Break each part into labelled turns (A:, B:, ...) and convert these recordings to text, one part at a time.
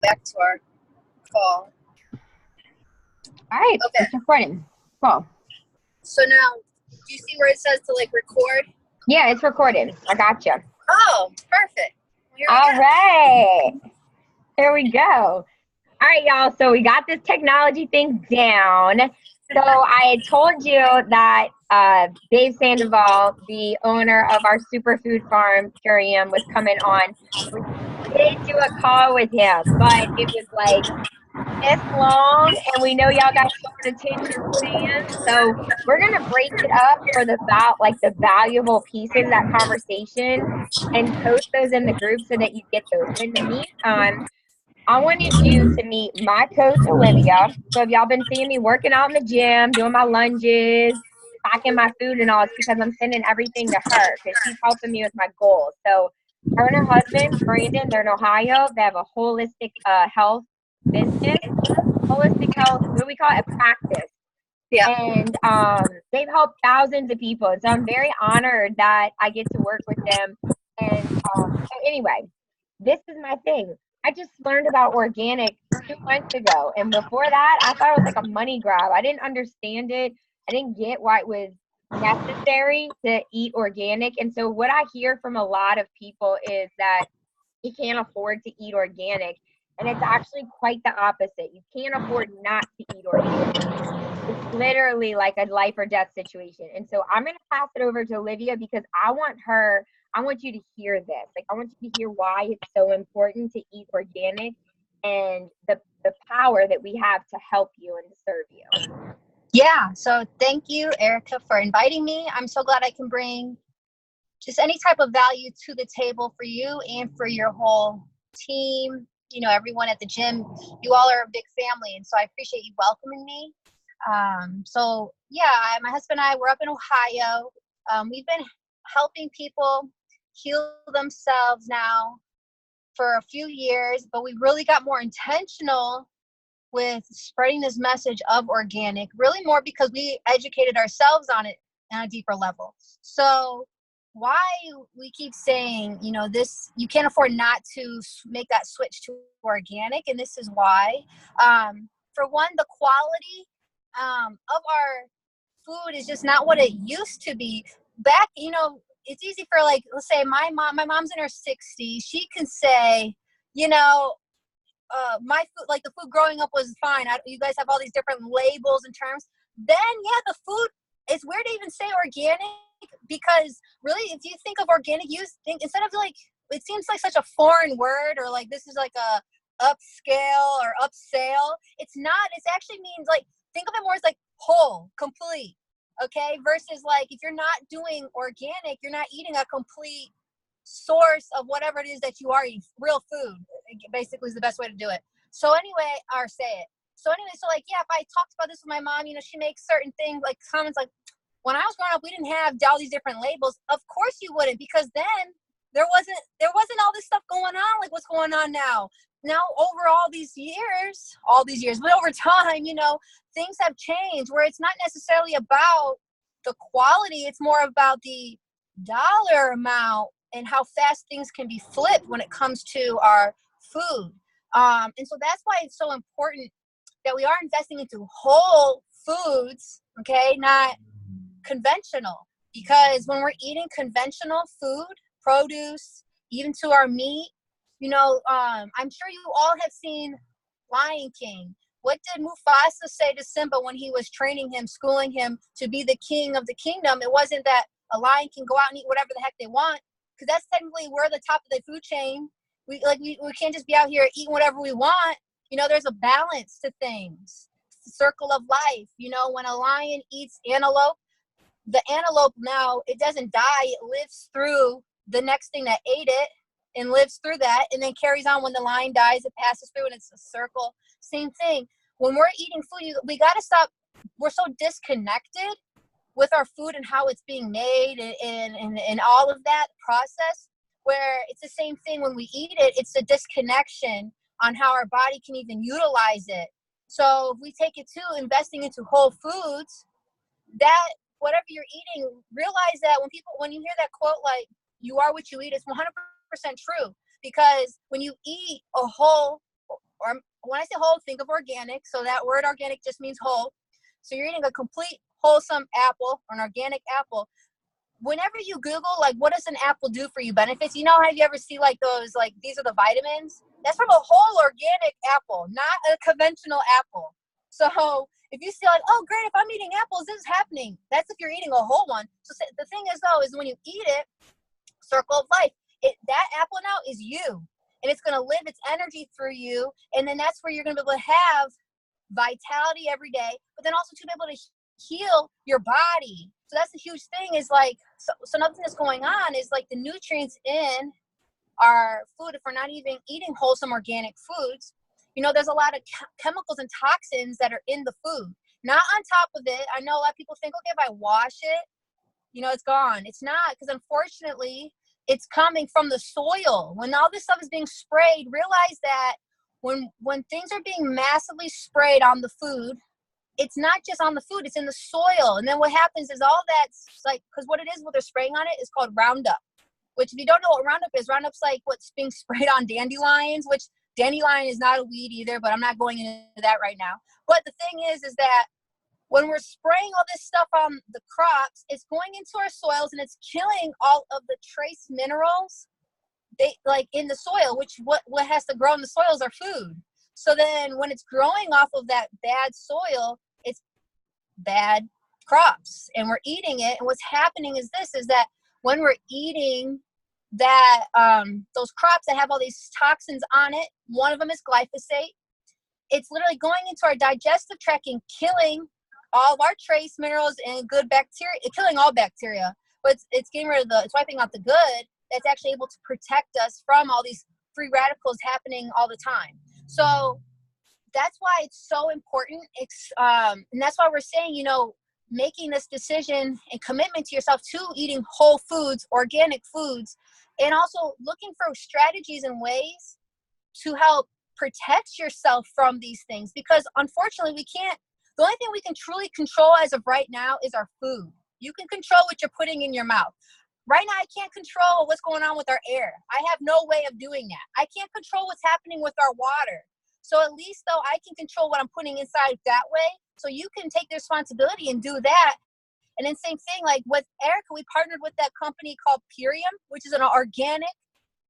A: back to our call.
B: All right,
A: Okay.
B: it's recording. Cool.
A: So now, do you see where it says to like record?
B: Yeah, it's recorded. I gotcha.
A: Oh, perfect. Here we
B: All
A: go.
B: right. Here we go. All right, y'all. So we got this technology thing down. So I had told you that Dave Sandoval, the owner of our superfood farm, Curium, was coming on. We did do a call with him, but it was like this long, and we know y'all got short attention spans, so we're gonna break it up for the valuable pieces of that conversation and post those in the group so that you get those. But in the meantime, I wanted you to meet my coach Olivia. So if y'all been seeing me working out in the gym, doing my lunges, packing my food and all, it's because I'm sending everything to her because she's helping me with my goals. So her and her husband Brandon, they're in Ohio. They have a holistic health business, holistic health, what do we call it? A practice.
A: Yeah.
B: And they've helped thousands of people. So I'm very honored that I get to work with them. And so anyway, this is my thing. I just learned about organic 2 months ago. And before that, I thought it was like a money grab. I didn't understand it. I didn't get why it was necessary to eat organic. And so what I hear from a lot of people is that you can't afford to eat organic. And it's actually quite the opposite. You can't afford not to eat organic. It's literally like a life or death situation. And so I'm going to pass it over to Olivia because I want you to hear this. Like, I want you to hear why it's so important to eat organic and the power that we have to help you and to serve you.
A: Yeah. So thank you, Erica, for inviting me. I'm so glad I can bring just any type of value to the table for you and for your whole team. You know, everyone at the gym, you all are a big family. And so I appreciate you welcoming me. So yeah, my husband and I, we're up in Ohio. We've been helping people heal themselves now for a few years, but we really got more intentional with spreading this message of organic, really more because we educated ourselves on it on a deeper level. So why we keep saying, you know, this, you can't afford not to make that switch to organic. And this is why, for one, the quality of our food is just not what it used to be. Back, you know, it's easy for, like, let's say my mom's in her 60s. She can say, you know, my food, like the food growing up was fine. You guys have all these different labels and terms. Then, yeah, the food, it's weird to even say organic because really, if you think of organic, you think instead of like, it seems like such a foreign word or like this is like a upscale or upsale. It's not. It actually means like, think of it more as like whole, complete. Okay, versus like if you're not doing organic, you're not eating a complete source of whatever it is that you are eating. Real food basically is the best way to do it. So anyway, or say it. So anyway, so like, yeah, if I talked about this with my mom, you know, she makes certain things like comments like, when I was growing up, we didn't have all these different labels. Of course you wouldn't, because then there wasn't all this stuff going on like what's going on now. Now over all these years, but over time, you know, things have changed where it's not necessarily about the quality, it's more about the dollar amount and how fast things can be flipped when it comes to our food. And so that's why it's so important that we are investing into whole foods, okay, not conventional. Because when we're eating conventional food, produce, even to our meat, you know, I'm sure you all have seen Lion King. What did Mufasa say to Simba when he was training him, schooling him to be the king of the kingdom? It wasn't that a lion can go out and eat whatever the heck they want, because that's technically we're the top of the food chain. We can't just be out here eating whatever we want. You know, there's a balance to things. It's the circle of life. You know, when a lion eats antelope, the antelope now, it doesn't die. It lives through the next thing that ate it and lives through that and then carries on. When the lion dies, it passes through and it's a circle. Same thing. When we're eating food, we got to stop. We're so disconnected with our food and how it's being made and all of that process, where it's the same thing when we eat it. It's a disconnection on how our body can even utilize it. So if we take it to investing into whole foods, that whatever you're eating, realize that when you hear that quote, like, you are what you eat, it's 100% true. Because when you eat a whole or when I say whole, think of organic. So that word organic just means whole. So you're eating a complete wholesome apple or an organic apple. Whenever you Google, like, what does an apple do for you benefits? You know, have you ever see like those, like, these are the vitamins? That's from a whole organic apple, not a conventional apple. So if you see like, oh, great, if I'm eating apples, this is happening. That's if you're eating a whole one. So the thing is, though, is when you eat it, circle of life, that apple now is you. And it's going to live its energy through you. And then that's where you're going to be able to have vitality every day, but then also to be able to heal your body. So that's the huge thing is like, so another thing that's going on is like the nutrients in our food, if we're not even eating wholesome organic foods, you know, there's a lot of chemicals and toxins that are in the food. Not on top of it. I know a lot of people think, okay, if I wash it, you know, it's gone. It's not, because unfortunately, it's coming from the soil. When all this stuff is being sprayed, realize that when things are being massively sprayed on the food, it's not just on the food, it's in the soil. And then what happens is all that's like, because what it is, what they're spraying on it is called Roundup, which if you don't know what Roundup is, Roundup's like what's being sprayed on dandelions, which dandelion is not a weed either, but I'm not going into that right now. But the thing is that when we're spraying all this stuff on the crops, it's going into our soils and it's killing all of the trace minerals like in the soil, which what has to grow in the soil is our food. So then when it's growing off of that bad soil, it's bad crops and we're eating it. And what's happening is that when we're eating that, those crops that have all these toxins on it, one of them is glyphosate. It's literally going into our digestive tract and killing all of our trace minerals and good bacteria, killing all bacteria, but it's getting rid of it's wiping out the good that's actually able to protect us from all these free radicals happening all the time. So that's why it's so important. And that's why we're saying, you know, making this decision and commitment to yourself to eating whole foods, organic foods, and also looking for strategies and ways to help protect yourself from these things. Because unfortunately, the only thing we can truly control as of right now is our food. You can control what you're putting in your mouth. Right now, I can't control what's going on with our air. I have no way of doing that. I can't control what's happening with our water. So at least, though, I can control what I'm putting inside that way. So you can take the responsibility and do that. And then same thing, like with Erica, we partnered with that company called Purium, which is an organic,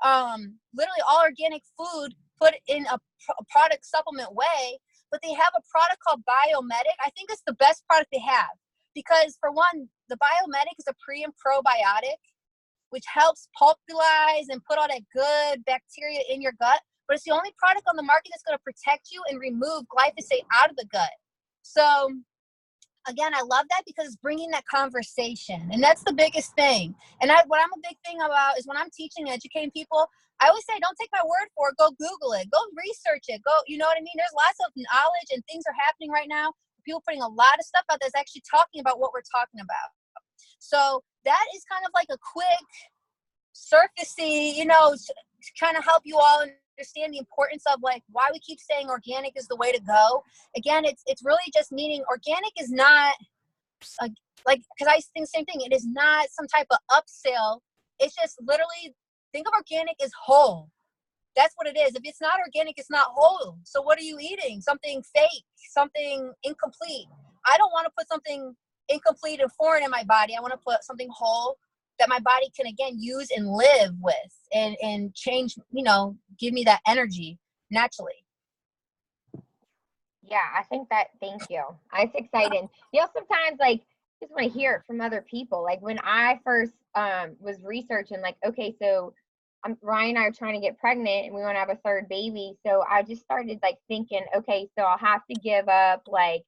A: literally all organic food put in a product supplement way. But they have a product called Biomedic. I think it's the best product they have. Because for one, the Biomedic is a pre and probiotic, which helps pulverize and put all that good bacteria in your gut. But it's the only product on the market that's going to protect you and remove glyphosate out of the gut. So again, I love that because it's bringing that conversation. And that's the biggest thing. And what I'm a big thing about is when I'm teaching and educating people, I always say, don't take my word for it. Go Google it. Go research it. Go, you know what I mean? There's lots of knowledge and things are happening right now. People putting a lot of stuff out that's actually talking about what we're talking about. So that is kind of like a quick, surfacey, you know, to kind of help you all understand the importance of like why we keep saying organic is the way to go. Again, it's really just meaning organic is not like, because I think the same thing. It is not some type of upsell. It's just literally think of organic as whole. That's what it is. If it's not organic, it's not whole. So what are you eating? Something fake, something incomplete. I don't want to put something incomplete and foreign in my body. I want to put something whole that my body can, again, use and live with and change, you know, give me that energy naturally.
B: Yeah, I think that, thank you. It's exciting. You know, sometimes like just want to hear it from other people. Like when I first was researching, like, okay, so Ryan and I are trying to get pregnant and we want to have a third baby. So I just started like thinking, okay, so I'll have to give up like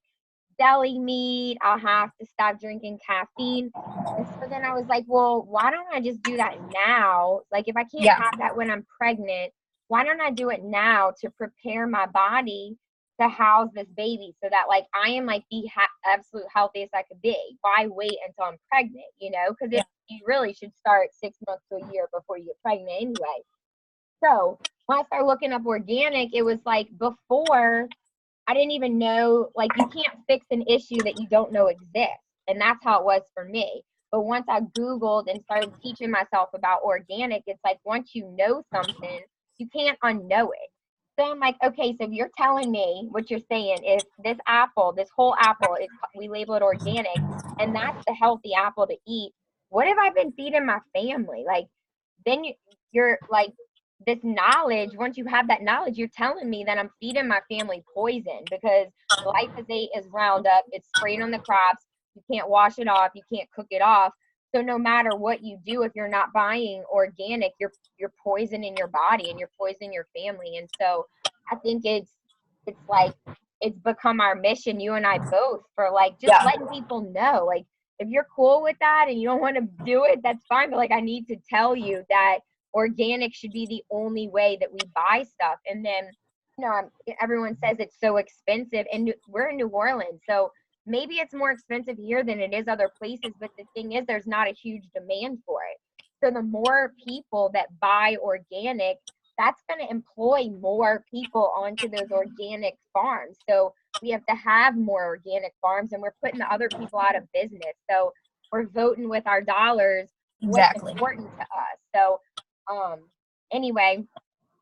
B: deli meat. I'll have to stop drinking caffeine. And so then I was like, well, why don't I just do that now? Like if I can't have that when I'm pregnant, why don't I do it now to prepare my body to house this baby so that like I am like the absolute healthiest I could be? Why wait until I'm pregnant, you know? Because you really should start 6 months to a year before you get pregnant anyway. So when I started looking up organic, it was like before I didn't even know, like you can't fix an issue that you don't know exists. And that's how it was for me. But once I Googled and started teaching myself about organic, it's like once you know something, you can't unknow it. So I'm like, okay, so you're telling me what you're saying is this apple, this whole apple is, we label it organic, and that's the healthy apple to eat. What have I been feeding my family? Like, then you're like, this knowledge, once you have that knowledge, you're telling me that I'm feeding my family poison because glyphosate is Roundup, it's sprayed on the crops, you can't wash it off, you can't cook it off. So no matter what you do, if you're not buying organic, you're poisoning your body and you're poisoning your family. And so I think it's like it's become our mission, you and I both, for like just letting people know, like, if you're cool with that and you don't want to do it, that's fine. But like, I need to tell you that organic should be the only way that we buy stuff. And then, everyone says it's so expensive, and we're in New Orleans, so maybe it's more expensive here than it is other places, but the thing is, there's not a huge demand for it. So the more people that buy organic, that's going to employ more people onto those organic farms. So we have to have more organic farms, and we're putting the other people out of business. So we're voting with our dollars what's important to us. So anyway,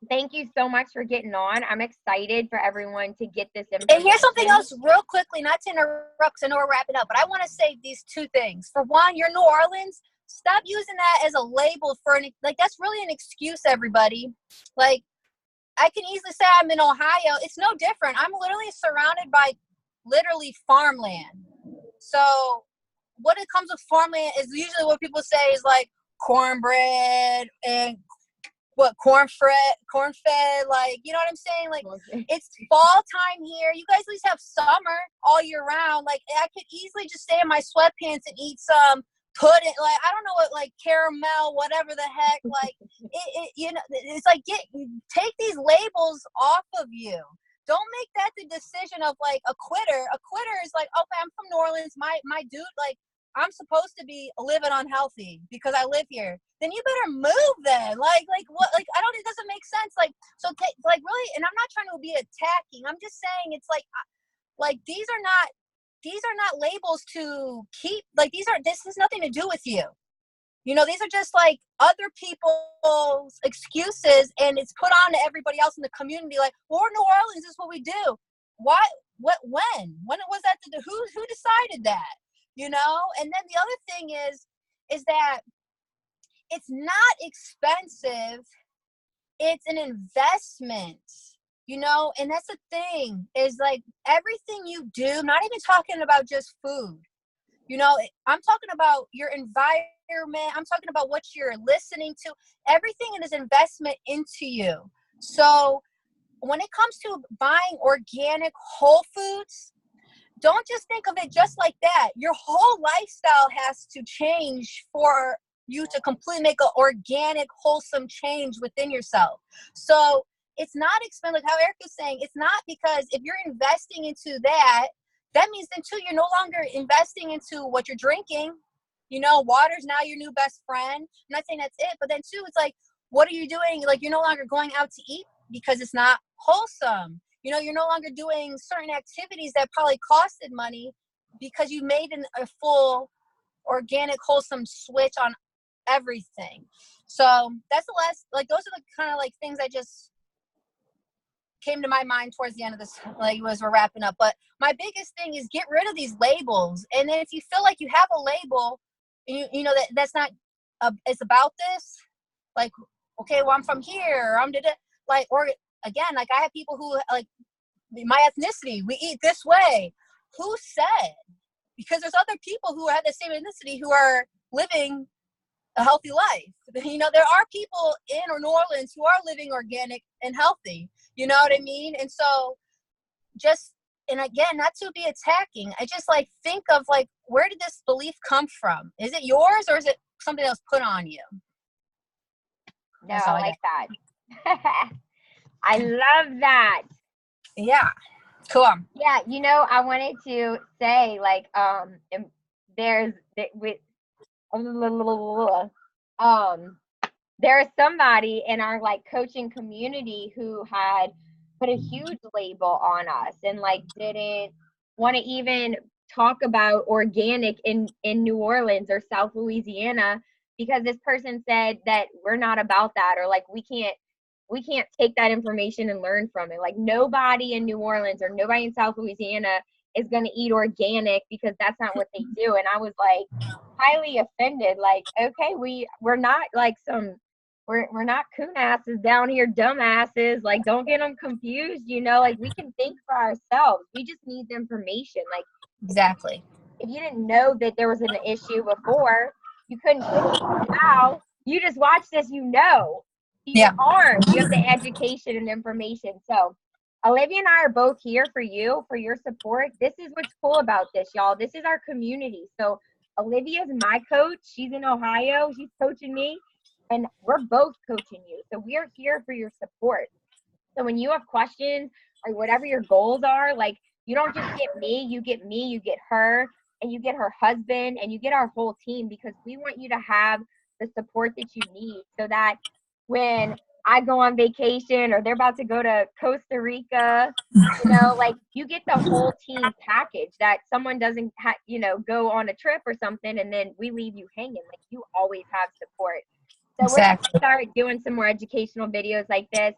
B: thank you so much for getting on. I'm excited for everyone to get this information.
A: And here's something else real quickly, not to interrupt, because I know we're wrapping up, but I want to say these two things. For one, you're New Orleans. Stop using that as a label for like, that's really an excuse, everybody. Like, I can easily say I'm in Ohio. It's no different. I'm literally surrounded by literally farmland. So what it comes with farmland is usually what people say is like cornbread and corn-fed, like, you know what I'm saying? Like, it's fall time here. You guys at least have summer all year round. Like, I could easily just stay in my sweatpants and eat some pudding, like, I don't know what, like caramel, whatever the heck, like, it's like, take these labels off of you. Don't make that the decision of like a quitter. A quitter is like, okay, I'm from New Orleans, my dude, like, I'm supposed to be living unhealthy because I live here. Then you better move then. Like what? Like, it doesn't make sense. Like, so like really, and I'm not trying to be attacking. I'm just saying it's like these are not labels to keep. Like, this has nothing to do with you. These are just like other people's excuses, and it's put on to everybody else in the community. Like, well, we're New Orleans, this is what we do. Why? What? When was that? Who decided that? And then the other thing is that it's not expensive. It's an investment, and that's the thing, is like everything you do, not even talking about just food, I'm talking about your environment. I'm talking about what you're listening to. Everything is investment into you. So when it comes to buying organic whole foods, don't just think of it just like that. Your whole lifestyle has to change for you to completely make an organic, wholesome change within yourself. So it's not expensive, like how Eric was saying. It's not, because if you're investing into that, that means then too, you're no longer investing into what you're drinking. Water's now your new best friend. I'm not saying that's it, but then too, it's like, what are you doing? Like, you're no longer going out to eat because it's not wholesome. You're no longer doing certain activities that probably costed money because you made a full organic, wholesome switch on everything. So that's the last, like, those are the kind of like things I just came to my mind towards the end of this, like, as we're wrapping up. But my biggest thing is get rid of these labels. And then if you feel like you have a label, that's not, it's about this, like, okay, well, I'm from here, or I'm like, or again, like, I have people who, like, my ethnicity, we eat this way. Who said? Because there's other people who have the same ethnicity who are living a healthy life. There are people in New Orleans who are living organic and healthy. You know what I mean? And so and again, not to be attacking, I just like think of like, where did this belief come from? Is it yours, or is it something else put on you?
B: No, I like that. I love that.
A: Yeah. Cool.
B: Yeah, I wanted to say, like, there's somebody in our like coaching community who had put a huge label on us and like didn't want to even talk about organic in New Orleans or South Louisiana, because this person said that we're not about that, or like we can't we can't take that information and learn from it. Like nobody in New Orleans or nobody in South Louisiana is going to eat organic because that's not what they do. And I was like highly offended. Like, okay, we're not like we're not coon asses down here, dumb asses. Like, don't get them confused, you know, like we can think for ourselves. We just need the information. Like,
A: exactly.
B: If you didn't know that there was an issue before, you couldn't fix it. Now you just watch this, you know. You're armed. You have the education and information. So Olivia and I are both here for you, for your support. This is what's cool about this, y'all. This is our community. So Olivia is my coach. She's in Ohio. She's coaching me. And we're both coaching you. So we are here for your support. So when you have questions or whatever your goals are, like you don't just get me, you get her, and you get her husband, and you get our whole team, because we want you to have the support that you need so that when I go on vacation or they're about to go to Costa Rica, you know, like you get the whole team package, that someone doesn't, go on a trip or something and then we leave you hanging. Like you always have support. So we're going to start doing some more educational videos like this.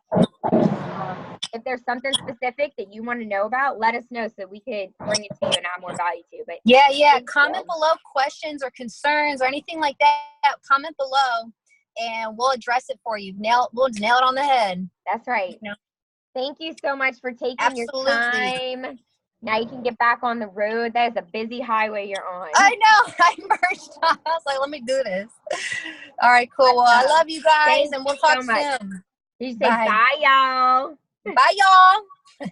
B: If there's something specific that you want to know about, let us know so we could bring it to you and add more value to. But
A: yeah, comment below questions or concerns or anything like that. Comment below and we'll address it for you. We'll nail it on the head.
B: That's right.
A: You know?
B: Thank you so much for taking your time. Now you can get back on the road. That is a busy highway you're on.
A: I know. I merged on. I was like, let me do this. All right, cool. Well, I love you guys, and we'll talk soon.
B: You say bye, y'all.
A: Bye, y'all.